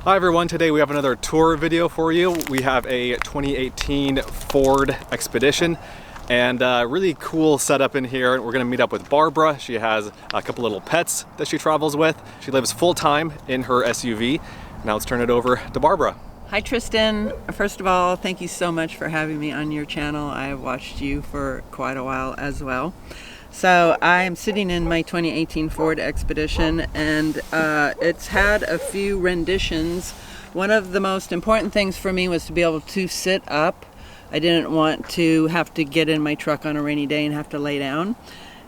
Hi everyone, today we have another tour video for you. We have a 2018 Ford Expedition and a really cool setup in here. We're gonna meet up with Barbara. She has a couple little pets that she travels with. She lives full-time in her SUV. Now let's turn it over to Barbara. Hi Tristan. First of all, thank you so much for having me on your channel. I have watched you for quite a while as well. So I am sitting in my 2018 Ford Expedition, and it's had a few renditions. One of the most important things for me was to be able to sit up. I didn't want to have to get in my truck on a rainy day and have to lay down.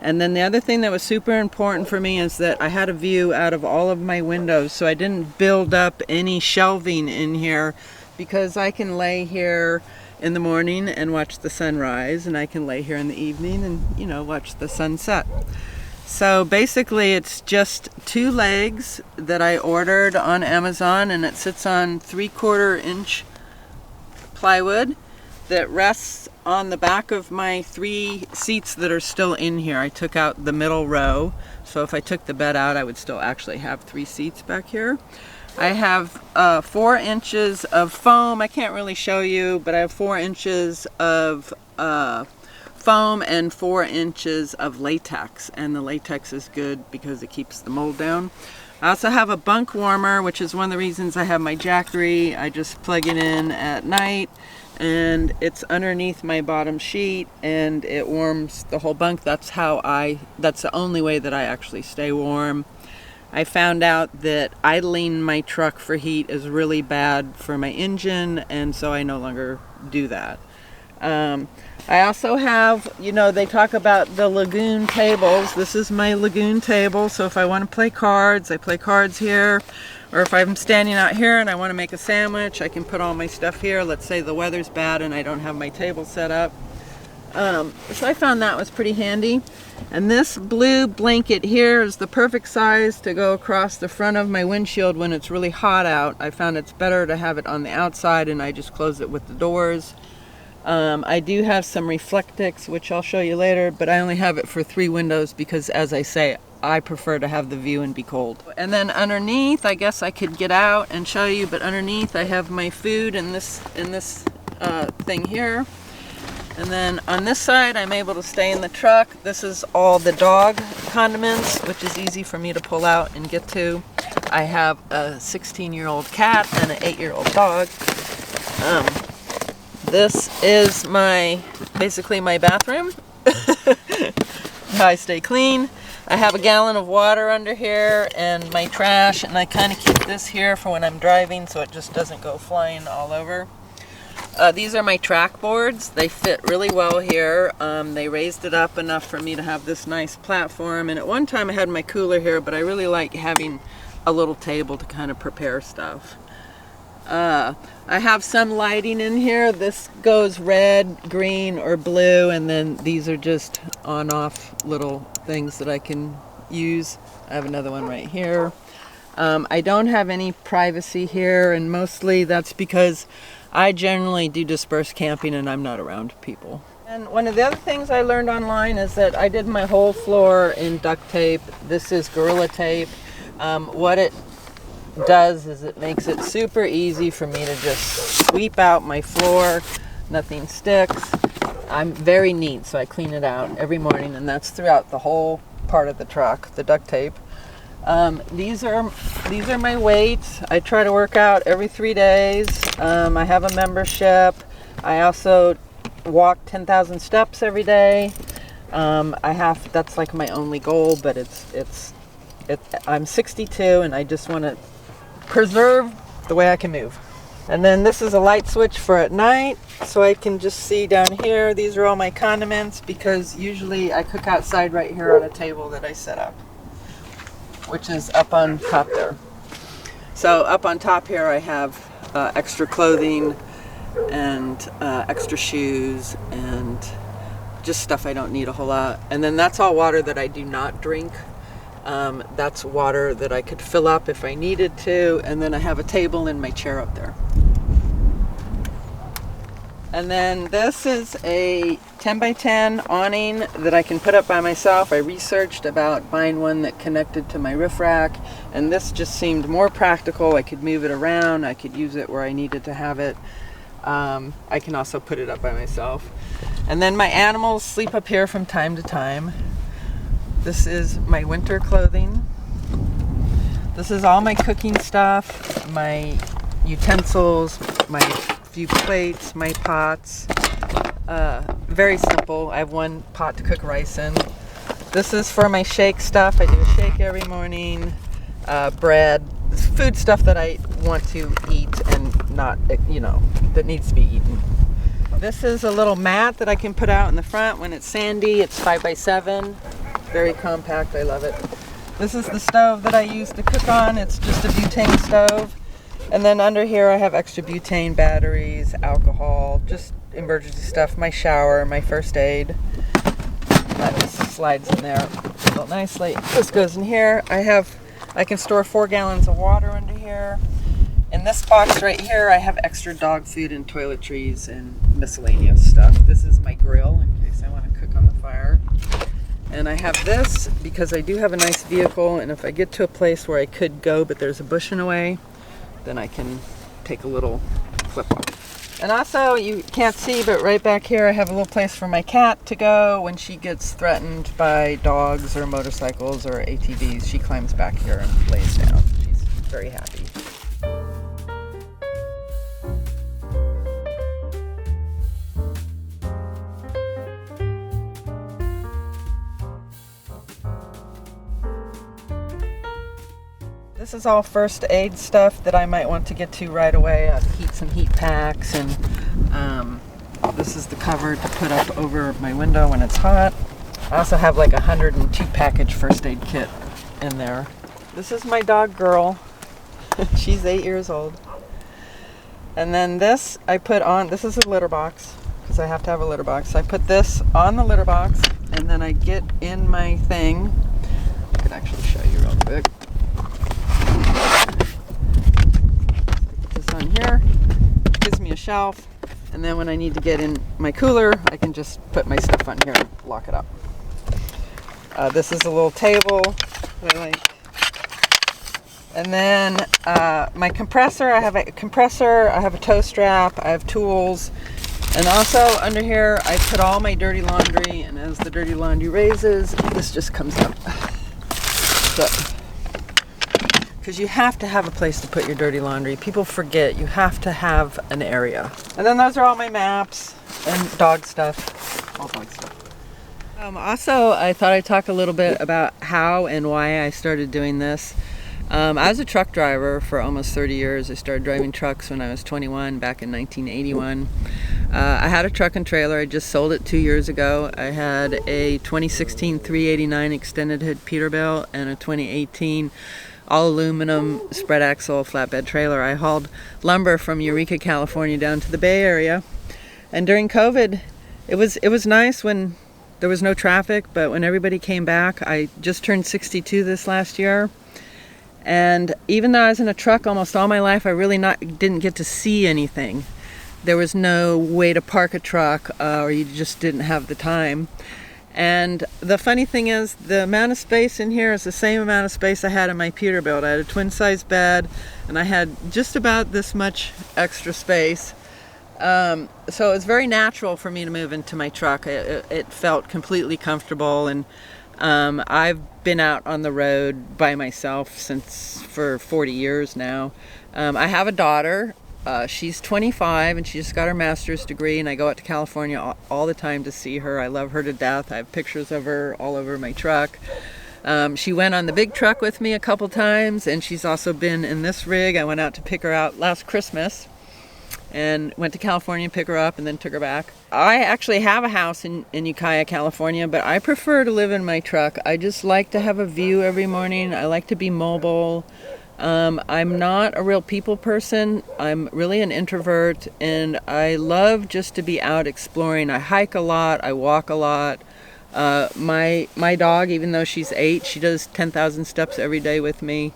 And then the other thing that was super important for me is that I had a view out of all of my windows, so I didn't build up any shelving in here, because I can lay here in the morning and watch the sunrise, and I can lay here in the evening and, you know, watch the sunset. So basically it's just two legs that I ordered on Amazon, and it sits on 3/4 inch plywood that rests on the back of my 3 seats that are still in here. I took out the middle row, so if I took the bed out I would still actually have 3 seats back here. I have 4 inches of foam. I can't really show you, but I have 4 inches of foam and 4 inches of latex, and the latex is good because it keeps the mold down. I also have a bunk warmer, which is one of the reasons I have my Jackery. I just plug it in at night and it's underneath my bottom sheet and it warms the whole bunk. That's the only way that I actually stay warm. I found out that idling my truck for heat is really bad for my engine, and so I no longer do that. I also have, you know, they talk about the lagoon tables. This is my lagoon table, so if I want to play cards, I play cards here. Or if I'm standing out here and I want to make a sandwich, I can put all my stuff here. Let's say the weather's bad and I don't have my table set up. So I found that was pretty handy. And this blue blanket here is the perfect size to go across the front of my windshield when it's really hot out. I found it's better to have it on the outside, and I just close it with the doors. I do have some Reflectix, which I'll show you later, but I only have it for 3 windows because, as I say, I prefer to have the view and be cold. And then underneath, I guess I could get out and show you, but underneath I have my food in this thing here. And then on this side, I'm able to stay in the truck. This is all the dog condiments, which is easy for me to pull out and get to. I have a 16-year-old cat and an 8-year-old dog. This is basically my bathroom. I stay clean. I have a gallon of water under here and my trash, and I kind of keep this here for when I'm driving so it just doesn't go flying all over. These are my track boards. They fit really well here. They raised it up enough for me to have this nice platform, and at one time I had my cooler here, but I really like having a little table to kind of prepare stuff. I have some lighting in here. This goes red, green, or blue, and then these are just on-off little things that I can use. I have another one right here. I don't have any privacy here, and mostly that's because I generally do dispersed camping and I'm not around people. And one of the other things I learned online is that I did my whole floor in duct tape. This is Gorilla Tape. What it does is it makes it super easy for me to just sweep out my floor. Nothing sticks. I'm very neat, so I clean it out every morning, and that's throughout the whole part of the truck, the duct tape. These are my weights. I try to work out every 3 days. I have a membership. I also walk 10,000 steps every day. That's like my only goal, but I'm 62 and I just want to preserve the way I can move. And then this is a light switch for at night, so I can just see down here. These are all my condiments, because usually I cook outside right here on a table that I set up, which is up on top there. So up on top here I have extra clothing and extra shoes and just stuff I don't need a whole lot. And then that's all water that I do not drink. That's water that I could fill up if I needed to. And then I have a table and my chair up there. And then this is a 10 by 10 awning that I can put up by myself. I researched about buying one that connected to my roof rack, and this just seemed more practical. I could move it around, I could use it where I needed to have it. I can also put it up by myself. And then my animals sleep up here from time to time. This is my winter clothing. This is all my cooking stuff, my utensils, my few plates, my pots. Very simple. I have one pot to cook rice in. This is for my shake stuff. I do a shake every morning. Bread, food stuff that I want to eat and not, that needs to be eaten. This is a little mat that I can put out in the front when it's sandy. It's 5 by 7. Very compact. I love it. This is the stove that I use to cook on. It's just a butane stove. And then under here I have extra butane batteries, alcohol, just emergency stuff, my shower, my first aid. That just slides in there real nicely. This goes in here. I can store 4 gallons of water under here. In this box right here I have extra dog food and toiletries and miscellaneous stuff. This is my grill in case I want to cook on the fire. And I have this because I do have a nice vehicle, and if I get to a place where I could go but there's a bush in the way, then I can take a little flip off. And also, you can't see, but right back here I have a little place for my cat to go when she gets threatened by dogs or motorcycles or ATVs. She climbs back here and lays down. She's very happy. This is all first aid stuff that I might want to get to right away. I have some heat packs, and this is the cover to put up over my window when it's hot. I also have like 102 package first aid kit in there. This is my dog Girl. She's 8 years old. And then this I put on, this is a litter box because I have to have a litter box. I put this on the litter box, and then I get in my thing. I could actually show you real quick. On here, gives me a shelf, and then when I need to get in my cooler I can just put my stuff on here and lock it up. This is a little table that I like. And then my compressor, I have a compressor, I have a tow strap, I have tools, and also under here I put all my dirty laundry, and as the dirty laundry raises, this just comes up. So, because you have to have a place to put your dirty laundry. People forget you have to have an area. And then those are all my maps and dog stuff, all dog stuff. Also, I thought I'd talk a little bit about how and why I started doing this. I was a truck driver for almost 30 years. I started driving trucks when I was 21, back in 1981. I had a truck and trailer. I just sold it 2 years ago. I had a 2016 389 extended hood Peterbilt and a 2018 all aluminum spread axle flatbed trailer. I hauled lumber from Eureka, California down to the Bay Area. And during COVID, it was nice when there was no traffic, but when everybody came back, I just turned 62 this last year. And even though I was in a truck almost all my life, I really didn't get to see anything. There was no way to park a truck, or you just didn't have the time. And the funny thing is, the amount of space in here is the same amount of space I had in my Peterbilt. I had a twin-size bed, and I had just about this much extra space. So it was very natural for me to move into my truck. It felt completely comfortable, and I've been out on the road by myself for 40 years now. I have a daughter. She's 25 and she just got her master's degree, and I go out to California all the time to see her. I love her to death. I have pictures of her all over my truck. She went on the big truck with me a couple times, and she's also been in this rig. I went out to pick her out last Christmas and went to California, pick her up, and then took her back. I actually have a house in Ukiah, California, but I prefer to live in my truck. I just like to have a view every morning. I like to be mobile. I'm not a real people person. I'm really an introvert, and I love just to be out exploring. I hike a lot, I walk a lot. My dog, even though she's 8, she does 10,000 steps every day with me.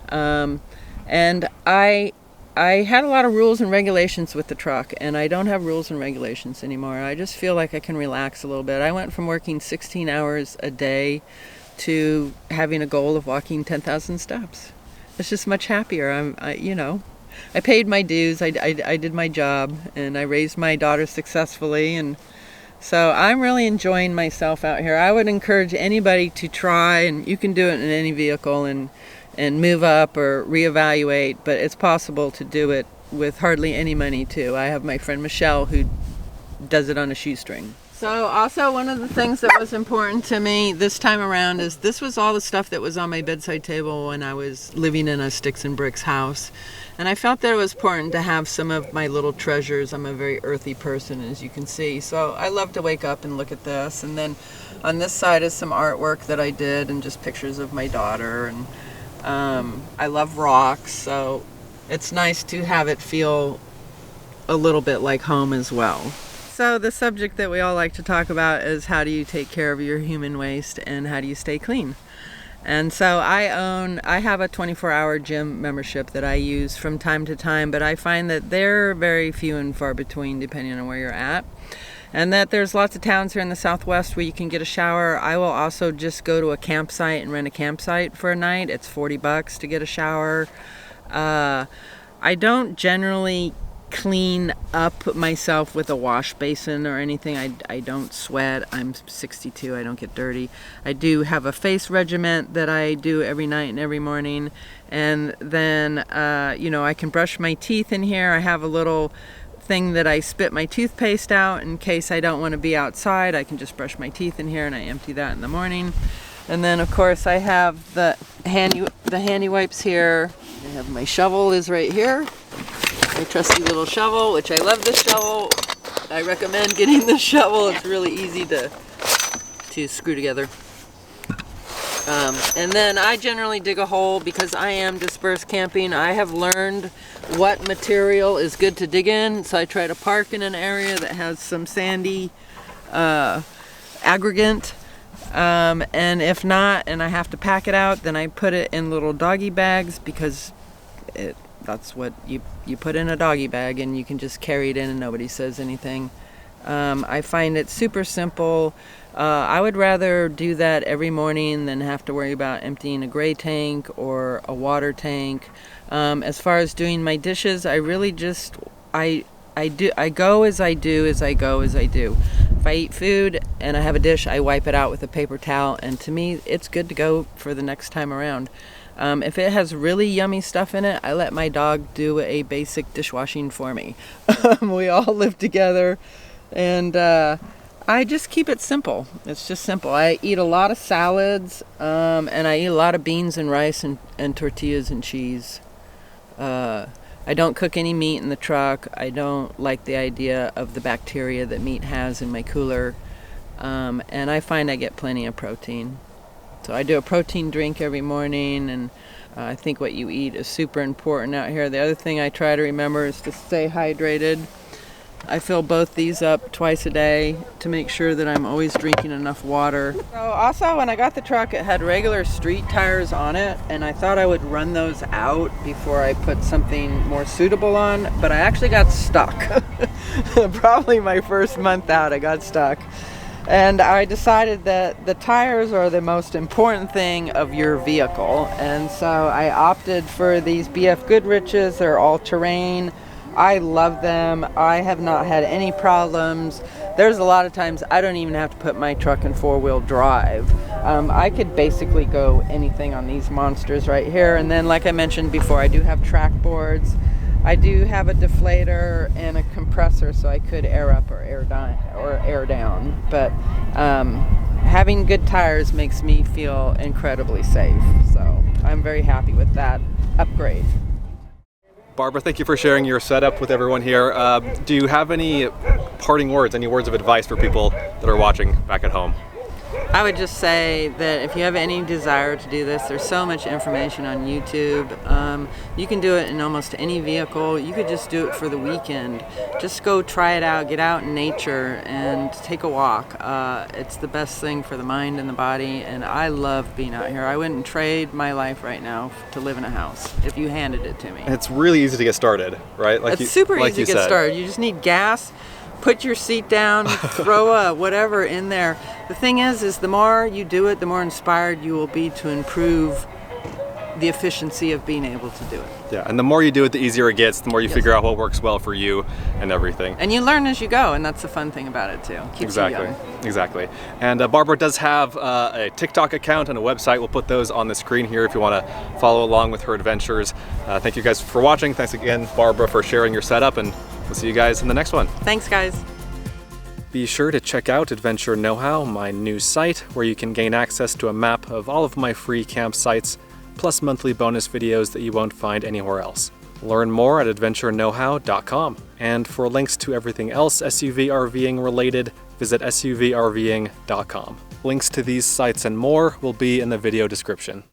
And I I had a lot of rules and regulations with the truck, and I don't have rules and regulations anymore. I just feel like I can relax a little bit. I went from working 16 hours a day to having a goal of walking 10,000 steps. It's just much happier. I paid my dues, I did my job, and I raised my daughter successfully, and so I'm really enjoying myself out here. I would encourage anybody to try, and you can do it in any vehicle, and move up or reevaluate, but it's possible to do it with hardly any money too. I have my friend Michelle who does it on a shoestring. So also one of the things that was important to me this time around is this was all the stuff that was on my bedside table when I was living in a sticks and bricks house. And I felt that it was important to have some of my little treasures. I'm a very earthy person, as you can see. So I love to wake up and look at this. And then on this side is some artwork that I did and just pictures of my daughter. And I love rocks, so it's nice to have it feel a little bit like home as well. So the subject that we all like to talk about is how do you take care of your human waste and how do you stay clean? And so I have a 24-hour gym membership that I use from time to time, but I find that they're very few and far between depending on where you're at. And that there's lots of towns here in the Southwest where you can get a shower. I will also just go to a campsite and rent a campsite for a night. It's $40 to get a shower. I don't generally clean up myself with a wash basin or anything. I don't sweat. I'm 62. I don't get dirty. I do have a face regimen that I do every night and every morning. And then, I can brush my teeth in here. I have a little thing that I spit my toothpaste out in case I don't want to be outside. I can just brush my teeth in here and I empty that in the morning. And then of course I have the handy wipes here. I have my shovel is right here. My trusty little shovel, which I love this shovel. I recommend getting this shovel. It's really easy to screw together. And then I generally dig a hole because I am dispersed camping. I have learned what material is good to dig in, so I try to park in an area that has some sandy aggregate. And if not, and I have to pack it out, then I put it in little doggy bags because that's what you put in a doggy bag and you can just carry it in and nobody says anything. I find it super simple. I would rather do that every morning than have to worry about emptying a gray tank or a water tank. As far as doing my dishes, I really just I go as I do as I go as I do. If I eat food and I have a dish, I wipe it out with a paper towel, and to me it's good to go for the next time around. If it has really yummy stuff in it, I let my dog do a basic dishwashing for me. We all live together, and I just keep it simple. It's just simple. I eat a lot of salads, and I eat a lot of beans and rice and tortillas and cheese. I don't cook any meat in the truck. I don't like the idea of the bacteria that meat has in my cooler. And I find I get plenty of protein. So I do a protein drink every morning, and I think what you eat is super important out here. The other thing I try to remember is to stay hydrated. I fill both these up twice a day to make sure that I'm always drinking enough water. So also, when I got the truck, it had regular street tires on it, and I thought I would run those out before I put something more suitable on, but I actually got stuck. Probably my first month out, I got stuck. And I decided that the tires are the most important thing of your vehicle, and so I opted for these BF Goodriches. They're all-terrain. I love them. I have not had any problems. There's a lot of times I don't even have to put my truck in four-wheel drive. I could basically go anything on these monsters right here. And then, like I mentioned before, I do have track boards. I do have a deflator and a compressor, so I could air up or air down. But having good tires makes me feel incredibly safe. So I'm very happy with that upgrade. Barbara, thank you for sharing your setup with everyone here. Do you have any parting words, any words of advice for people that are watching back at home? I would just say that if you have any desire to do this, there's so much information on YouTube. You can do it in almost any vehicle. You could just do it for the weekend. Just go try it out, get out in nature and take a walk. It's the best thing for the mind and the body, and I love being out here. I wouldn't trade my life right now to live in a house if you handed it to me. And it's really easy to get started, right? It's super easy to get started. You just need gas. Put your seat down, throw a whatever in there. The thing is the more you do it, the more inspired you will be to improve the efficiency of being able to do it. Yeah, and the more you do it, the easier it gets, the more you figure out what works well for you and everything. And you learn as you go, and that's the fun thing about it too. Keeps you young. Exactly. And Barbara does have a TikTok account and a website. We'll put those on the screen here if you want to follow along with her adventures. Thank you guys for watching. Thanks again, Barbara, for sharing your setup, and we'll see you guys in the next one. Thanks, guys. Be sure to check out Adventure Know-How, my new site, where you can gain access to a map of all of my free campsites, plus monthly bonus videos that you won't find anywhere else. Learn more at adventureknowhow.com. And for links to everything else SUV RVing related, visit suvrving.com. Links to these sites and more will be in the video description.